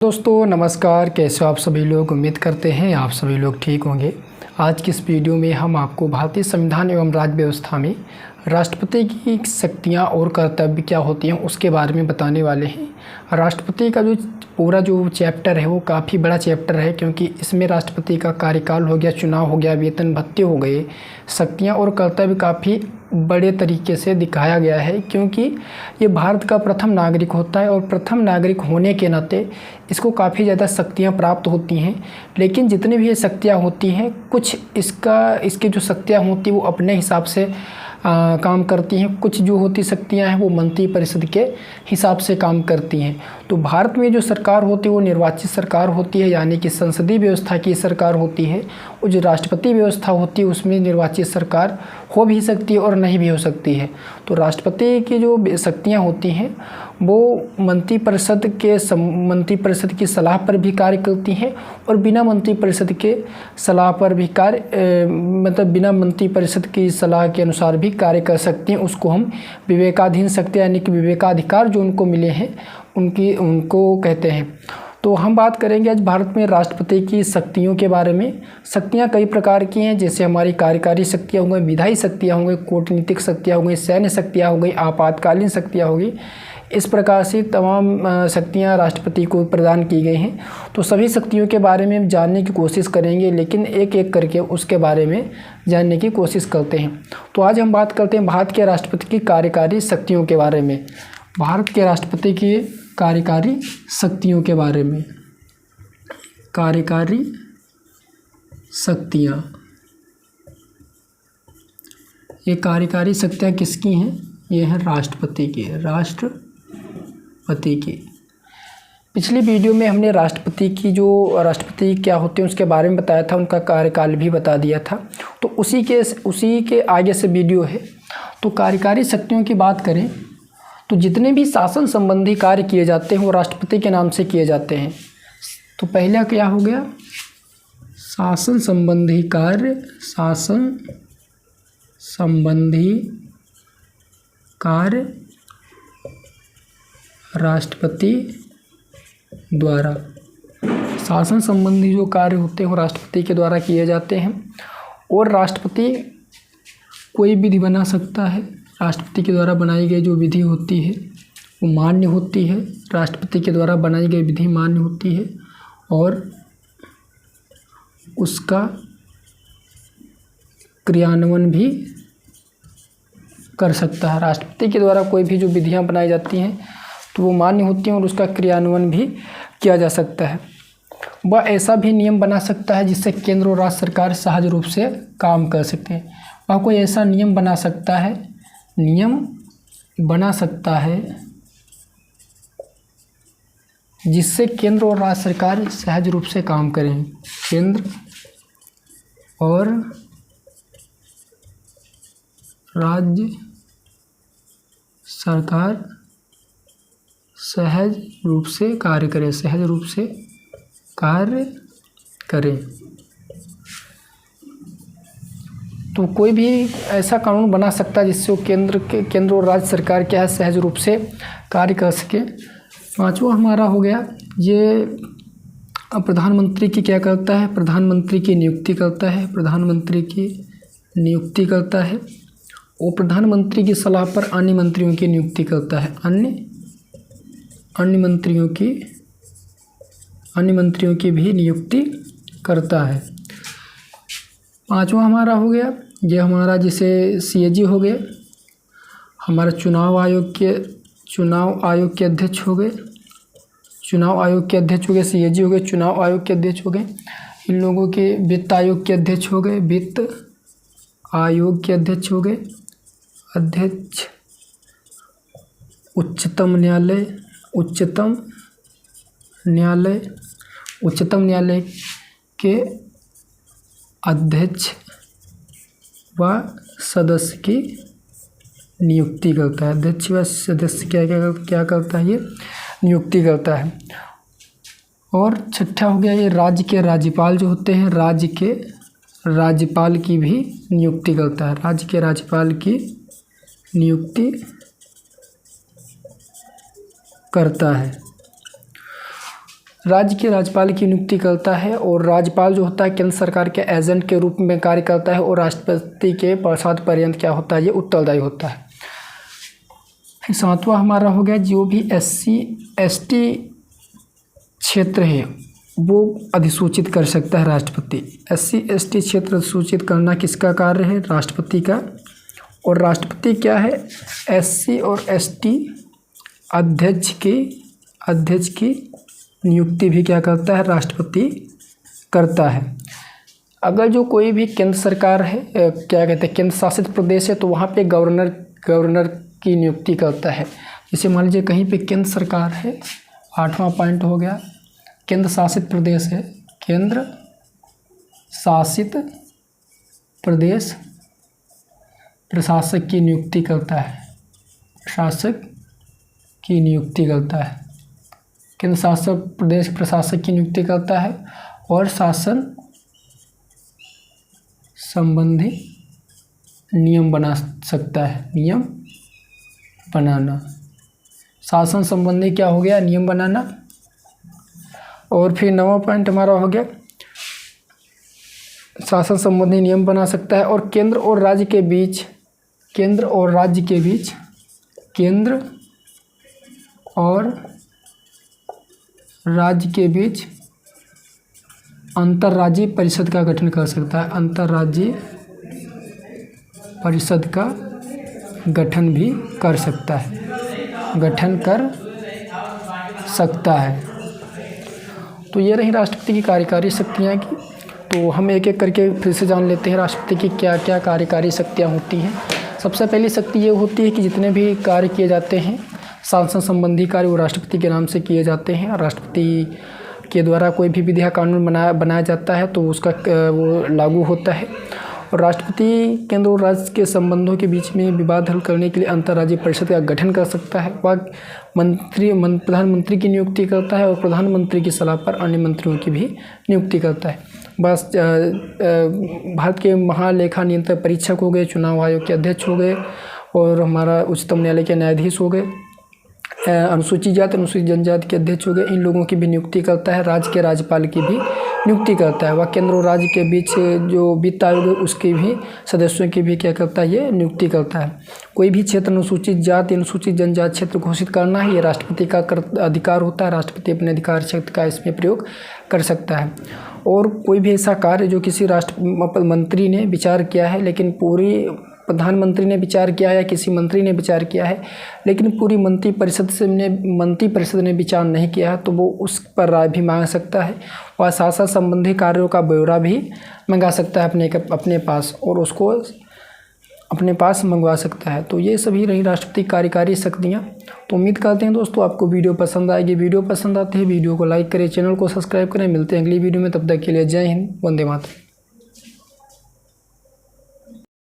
दोस्तों नमस्कार, कैसे हो आप सभी लोग। उम्मीद करते हैं आप सभी लोग ठीक होंगे। आज की इस वीडियो में हम आपको भारतीय संविधान एवं राज्य व्यवस्था में राष्ट्रपति की शक्तियां और कर्तव्य क्या होती हैं उसके बारे में बताने वाले हैं। राष्ट्रपति का जो पूरा जो चैप्टर है वो काफ़ी बड़ा चैप्टर है, क्योंकि इसमें राष्ट्रपति का कार्यकाल हो गया, चुनाव हो गया, वेतन भत्ते हो गए, शक्तियाँ और कर्तव्य काफ़ी बड़े तरीके से दिखाया गया है, क्योंकि ये भारत का प्रथम नागरिक होता है और प्रथम नागरिक होने के नाते इसको काफ़ी ज़्यादा शक्तियाँ प्राप्त होती हैं। लेकिन जितनी भी ये शक्तियाँ होती हैं, कुछ इसकी जो शक्तियाँ होती हैं वो अपने हिसाब से काम करती हैं, कुछ जो होती शक्तियाँ हैं वो मंत्रिपरिषद के हिसाब से काम करती हैं। तो भारत में जो सरकार होती है वो निर्वाचित सरकार होती है, यानी कि संसदीय व्यवस्था की सरकार होती है। और जो राष्ट्रपति व्यवस्था होती है उसमें निर्वाचित सरकार हो भी सकती है और नहीं भी हो सकती है। तो राष्ट्रपति की जो शक्तियाँ होती हैं वो मंत्रिपरिषद की सलाह पर भी कार्य करती हैं और बिना मंत्रिपरिषद के सलाह पर भी बिना मंत्रिपरिषद की सलाह के अनुसार भी कार्य कर सकती हैं। उसको हम विवेकाधीन शक्तियाँ यानी कि विवेकाधिकार जो उनको मिले हैं उनको कहते हैं। तो हम बात करेंगे आज भारत में राष्ट्रपति की शक्तियों के बारे में। शक्तियाँ कई प्रकार की हैं, जैसे हमारी कार्यकारी शक्तियाँ हो गई, विधायी शक्तियाँ हो गई, कूटनीतिक शक्तियाँ हो गई, सैन्य शक्तियाँ हो गई, आपातकालीन शक्तियाँ हो गई। इस प्रकार से तमाम शक्तियाँ राष्ट्रपति को प्रदान की गई हैं। तो सभी शक्तियों के बारे में हम जानने की कोशिश करेंगे, लेकिन एक एक करके उसके बारे में जानने की कोशिश करते हैं। तो आज हम बात करते हैं भारत के राष्ट्रपति की कार्यकारी शक्तियों के बारे में। भारत के राष्ट्रपति की कार्यकारी शक्तियों के बारे में। कार्यकारी शक्तियाँ, ये कार्यकारी शक्तियाँ किसकी हैं? ये हैं राष्ट्रपति की। राष्ट्रपति की पिछली वीडियो में हमने राष्ट्रपति क्या होते हैं उसके बारे में बताया था, उनका कार्यकाल भी बता दिया था। तो उसी के आगे से वीडियो है। तो कार्यकारी शक्तियों की बात करें तो जितने भी शासन संबंधी कार्य किए जाते हैं वो राष्ट्रपति के नाम से किए जाते हैं। तो पहला क्या हो गया? शासन संबंधी कार्य। शासन संबंधी कार्य राष्ट्रपति द्वारा। शासन संबंधी जो कार्य होते हैं वो राष्ट्रपति के द्वारा किए जाते हैं। और राष्ट्रपति कोई विधि बना सकता है। राष्ट्रपति के द्वारा बनाई गई जो विधि होती है वो मान्य होती है। राष्ट्रपति के द्वारा बनाई गई विधि मान्य होती है और उसका क्रियान्वयन भी कर सकता है। राष्ट्रपति के द्वारा कोई भी जो विधियां बनाई जाती हैं तो वो मान्य होती हैं और उसका क्रियान्वयन भी किया जा सकता है। वह ऐसा भी नियम बना सकता है जिससे केंद्र और राज्य सरकार सहज रूप से काम कर सकते हैं। वह कोई ऐसा नियम बना सकता है जिससे केंद्र और राज्य सरकार सहज रूप से काम करें। केंद्र और राज्य सरकार सहज रूप से कार्य करें। तो कोई भी ऐसा कानून बना सकता है जिससे वो केंद्र और राज्य सरकार क्या है सहज रूप से कार्य कर सके। पांचवा हमारा हो गया ये प्रधानमंत्री की क्या करता है? प्रधानमंत्री की नियुक्ति करता है। प्रधानमंत्री की नियुक्ति करता है और प्रधानमंत्री की सलाह पर अन्य मंत्रियों की नियुक्ति करता है। अन्य मंत्रियों की भी नियुक्ति करता है। पांचवा हमारा हो गया ये हमारा जैसे CAG हो गए, हमारा चुनाव आयोग के अध्यक्ष हो गए। CAG हो गए, चुनाव आयोग के अध्यक्ष हो गए। इन लोगों के वित्त आयोग के अध्यक्ष हो गए। अध्यक्ष उच्चतम न्यायालय के अध्यक्ष व सदस्य की नियुक्ति करता है। अध्यक्ष व सदस्य क्या करता है? ये नियुक्ति करता है। और छठा हो गया ये राज्य के राज्यपाल जो होते हैं, राज्य के राज्यपाल की भी नियुक्ति करता है। राज्य के राज्यपाल की नियुक्ति करता है। राज्य के राज्यपाल की नियुक्ति करता है और राज्यपाल जो होता है केंद्र सरकार के एजेंट के रूप में कार्य करता है और राष्ट्रपति के प्रसाद पर्यंत क्या होता है, ये उत्तरदायी होता है। फिर 7वां हमारा हो गया, जो भी SC ST क्षेत्र है वो अधिसूचित कर सकता है राष्ट्रपति। SC ST क्षेत्र अधिसूचित करना किसका कार्य है, राष्ट्रपति का। और राष्ट्रपति क्या है, SC और ST अध्यक्ष की नियुक्ति भी क्या करता है, राष्ट्रपति करता है। अगर जो कोई भी केंद्र सरकार है, क्या कहते हैं, केंद्र शासित प्रदेश है, तो वहाँ पे गवर्नर की नियुक्ति करता है। जैसे मान लीजिए कहीं पे केंद्र सरकार है, 8वां पॉइंट हो गया, केंद्र शासित प्रदेश है, केंद्र शासित प्रदेश प्रशासक की नियुक्ति करता है, प्रशासक की नियुक्ति करता है। केंद्र शासित प्रदेश प्रशासक की नियुक्ति करता है और शासन संबंधी नियम बना सकता है, नियम बनाना। शासन संबंधी क्या हो गया, नियम बनाना। और फिर 9वां पॉइंट हमारा हो गया, शासन संबंधी नियम बना सकता है और केंद्र और राज्य के बीच अंतर्राज्यीय परिषद का गठन कर सकता है, अंतर्राज्यीय परिषद का गठन भी कर सकता है, गठन कर सकता है। तो ये रही राष्ट्रपति की कार्यकारी शक्तियाँ की। तो हम एक एक करके फिर से जान लेते हैं राष्ट्रपति की क्या क्या कार्यकारी शक्तियाँ होती हैं। सबसे पहली शक्ति ये होती है कि जितने भी कार्य किए जाते हैं, शासन संबंधी कार्य, वो राष्ट्रपति के नाम से किए जाते हैं। राष्ट्रपति के द्वारा कोई भी विधि या कानून बनाया जाता है तो उसका वो लागू होता है। और राष्ट्रपति केंद्र और राज्य के संबंधों के बीच में विवाद हल करने के लिए अंतर्राज्यीय परिषद का गठन कर सकता है। वह प्रधानमंत्री की नियुक्ति करता है और प्रधानमंत्री की सलाह पर अन्य मंत्रियों की भी नियुक्ति करता है। बस भारत के महालेखा नियंत्रक परीक्षक हो गए, चुनाव आयोग के अध्यक्ष हो गए और हमारा उच्चतम न्यायालय के न्यायाधीश हो गए, अनुसूचित जाति अनुसूचित जनजाति के अध्यक्ष हो गए, इन लोगों की भी नियुक्ति करता है। राज्य के राज्यपाल की भी नियुक्ति करता है। वह केंद्र और राज्य के बीच जो वित्त आयोग है उसके भी सदस्यों की भी क्या करता है, ये नियुक्ति करता है। कोई भी क्षेत्र अनुसूचित जाति अनुसूचित जनजाति क्षेत्र घोषित करना है, ये राष्ट्रपति का अधिकार होता है। राष्ट्रपति अपने अधिकार शक्ति का इसमें प्रयोग कर सकता है। और कोई भी ऐसा कार्य जो किसी मंत्री ने विचार किया है, लेकिन पूरी प्रधानमंत्री ने विचार किया है या किसी मंत्री ने विचार किया है, लेकिन पूरी मंत्री परिषद ने विचार नहीं किया है, तो वो उस पर राय भी मांग सकता है। और शासन संबंधी कार्यों का ब्यौरा भी मंगा सकता है अपने पास और उसको अपने पास मंगवा सकता है। तो ये सभी रही राष्ट्रपति कार्यकारी शक्तियाँ। तो उम्मीद करते हैं दोस्तों आपको वीडियो पसंद आएगी। वीडियो पसंद आती है वीडियो को लाइक करें, चैनल को सब्सक्राइब करें। मिलते हैं अगली वीडियो में, तब तक के लिए जय हिंद, वंदे मातरम।